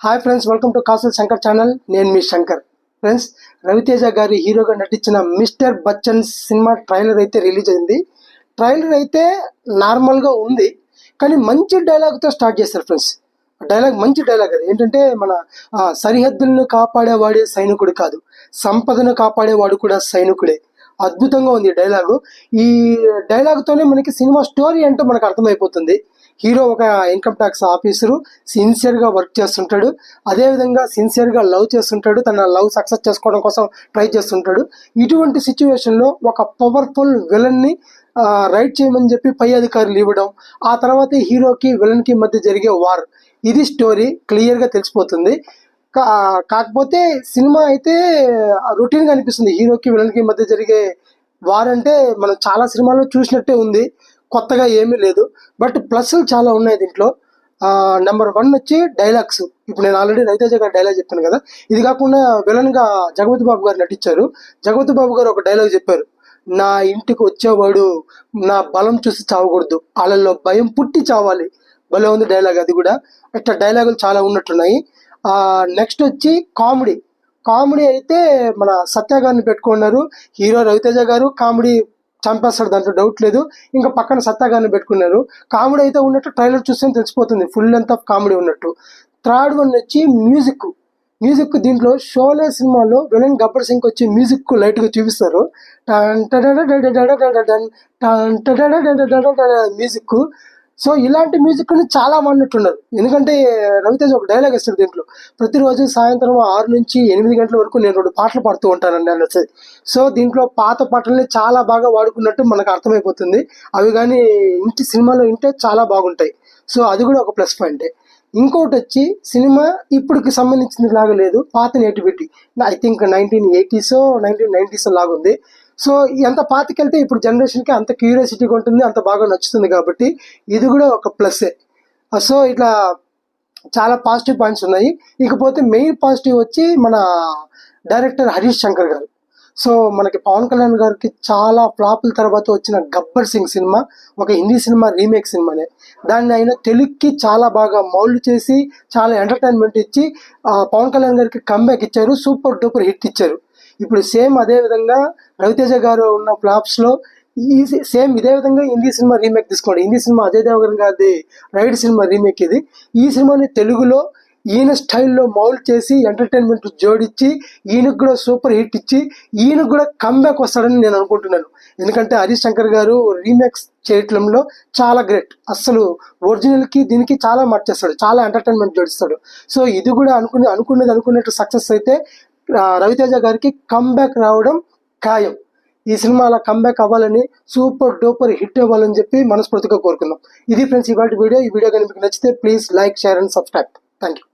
Hi friends, welcome to Kasul Shankar channel. నేను మీ Shankar. Friends, Raviteja గారి హీరోగా నటించిన మిస్టర్ బచ్చన్ సినిమా ట్రైలర్ అయితే రిలీజ్ అయింది. ట్రైలర్ అయితే నార్మల్గా ఉంది, కానీ మంచి డైలాగ్తో స్టార్ట్ చేశారు ఫ్రెండ్స్. డైలాగ్ మంచి డైలాగ్. అది ఏంటంటే, మన సరిహద్దులను కాపాడేవాడే సైనికుడు కాదు, సంపదను కాపాడేవాడు కూడా సైనికుడే. అద్భుతంగా ఉంది డైలాగు. ఈ డైలాగ్తోనే మనకి సినిమా స్టోరీ ఏంటో మనకు అర్థమైపోతుంది. హీరో ఒక ఇన్కమ్ ట్యాక్స్ ఆఫీసరు, సిన్సియర్గా వర్క్ చేస్తుంటాడు, అదేవిధంగా సిన్సియర్గా లవ్ చేస్తుంటాడు, తన లవ్ సక్సెస్ చేసుకోవడం కోసం ట్రై చేస్తుంటాడు. ఇటువంటి సిచ్యువేషన్లో ఒక పవర్ఫుల్ విలన్ని రైడ్ చేయమని చెప్పి పై అధికారులు ఇవ్వడం, ఆ తర్వాత హీరోకి విలన్కి మధ్య జరిగే వార్, ఇది స్టోరీ క్లియర్గా తెలిసిపోతుంది. కాకపోతే సినిమా అయితే రొటీన్గా అనిపిస్తుంది. హీరోకి విలన్కి మధ్య జరిగే వార్ అంటే మనం చాలా సినిమాల్లో చూసినట్టే ఉంది, కొత్తగా ఏమీ లేదు. బట్ ప్లస్లు చాలా ఉన్నాయి దీంట్లో. నెంబర్ 1 వచ్చి డైలాగ్స్. ఇప్పుడు నేను ఆల్రెడీ రవితేజ గారి డైలాగ్ చెప్పాను కదా. ఇది కాకుండా విలన్గా జగపతి బాబు గారు నటించారు. జగపతి బాబు గారు ఒక డైలాగ్ చెప్పారు, నా ఇంటికి వచ్చేవాడు నా బలం చూసి చావకూడదు, వాళ్ళల్లో భయం పుట్టి చావాలి. భలే ఉంది డైలాగ్ అది కూడా. ఇట్లా డైలాగులు చాలా ఉన్నట్టున్నాయి. నెక్స్ట్ వచ్చి కామెడీ అయితే మన సత్య గారిని పెట్టుకున్నారు. హీరో రవితేజ గారు, కామెడీ చంపేస్తాడు, దాంట్లో డౌట్ లేదు. ఇంకా పక్కన సత్తా గారిని పెట్టుకున్నారు. కామెడీ అయితే ఉన్నట్టు ట్రైలర్ చూస్తే తెలిసిపోతుంది, ఫుల్ లెంత్ ఆఫ్ కామెడీ ఉన్నట్టు. థర్డ్ వన్ వచ్చి మ్యూజిక్. దీంట్లో షోలే సినిమాలో విలన్ గబ్బర్ సింగ్ వచ్చి మ్యూజిక్ లైట్గా చూపిస్తారు. మ్యూజిక్. సో ఇలాంటి మ్యూజిక్ చాలా వాడినట్టున్నారు. ఎందుకంటే రవితేజ ఒక డైలాగ్ ఇస్తాడు దీంట్లో, ప్రతిరోజు సాయంత్రం 6 నుంచి 8 గంటల వరకు నేను 2 పాటలు పాడుతూ ఉంటానండి అనేసి. సో దీంట్లో పాత పాటల్ని చాలా బాగా వాడుకున్నట్టు మనకు అర్థమైపోతుంది. అవి కానీ సినిమాలో వింటే చాలా బాగుంటాయి. సో అది కూడా ఒక ప్లస్ పాయింటే. ఇంకోటి వచ్చి సినిమా ఇప్పటికి సంబంధించింది లాగా లేదు, పాత nativity. I think 1980s 1990s లాగుంది. సో ఎంత పాతకెళ్తే ఇప్పుడు జనరేషన్కి అంత క్యూరియాసిటీగా ఉంటుంది, అంత బాగా నచ్చుతుంది. కాబట్టి ఇది కూడా ఒక ప్లస్సే. సో ఇట్లా చాలా పాజిటివ్ పాయింట్స్ ఉన్నాయి. ఇకపోతే మెయిన్ పాజిటివ్ వచ్చి మన డైరెక్టర్ హరీష్ శంకర్ గారు. సో మనకి పవన్ కళ్యాణ్ గారికి చాలా ఫ్లాపుల తర్వాత వచ్చిన గబ్బర్ సింగ్ సినిమా ఒక హిందీ సినిమా రీమేక్ సినిమానే. దాన్ని ఆయన తెలుగుకి చాలా బాగా మౌల్డ్ చేసి చాలా ఎంటర్టైన్మెంట్ ఇచ్చి పవన్ కళ్యాణ్ గారికి కంబ్యాక్ ఇచ్చారు, సూపర్ డూపర్ హిట్ ఇచ్చారు. ఇప్పుడు సేమ్ అదే విధంగా రవితేజ గారు ఉన్న ఫ్లాప్స్లో సేమ్ ఇదే విధంగా హిందీ సినిమా రీమేక్ తీసుకోండి. హిందీ సినిమా అజయ్ దేవగన్ గారిది రైడ్ సినిమా రీమేక్ ఇది. ఈ సినిమాని తెలుగులో ఈయన స్టైల్లో మౌల్డ్ చేసి ఎంటర్టైన్మెంట్ జోడించి ఈయనకు కూడా సూపర్ హిట్ ఇచ్చి ఈయనకు కూడా కంబ్యాక్ వస్తాడని నేను అనుకుంటున్నాను. ఎందుకంటే హరీష్ శంకర్ గారు రీమేక్స్ చేయటంలో చాలా గ్రేట్. అస్సలు ఒరిజినల్కి దీనికి చాలా మార్చేస్తాడు, చాలా ఎంటర్టైన్మెంట్ జోడిస్తాడు. సో ఇది కూడా అనుకున్నట్టు సక్సెస్ అయితే రవితేజ గారికి కంబ్యాక్ రావడం ఖాయం. ఈ సినిమా అలా కంబ్యాక్ అవ్వాలని, సూపర్ డూపర్ హిట్ అవ్వాలని చెప్పి మనస్ఫూర్తిగా కోరుకుందాం. ఇది ఫ్రెండ్స్ ఇవాళ వీడియో. ఈ వీడియో కానీ మీకు నచ్చితే please like, share and subscribe. Thank you.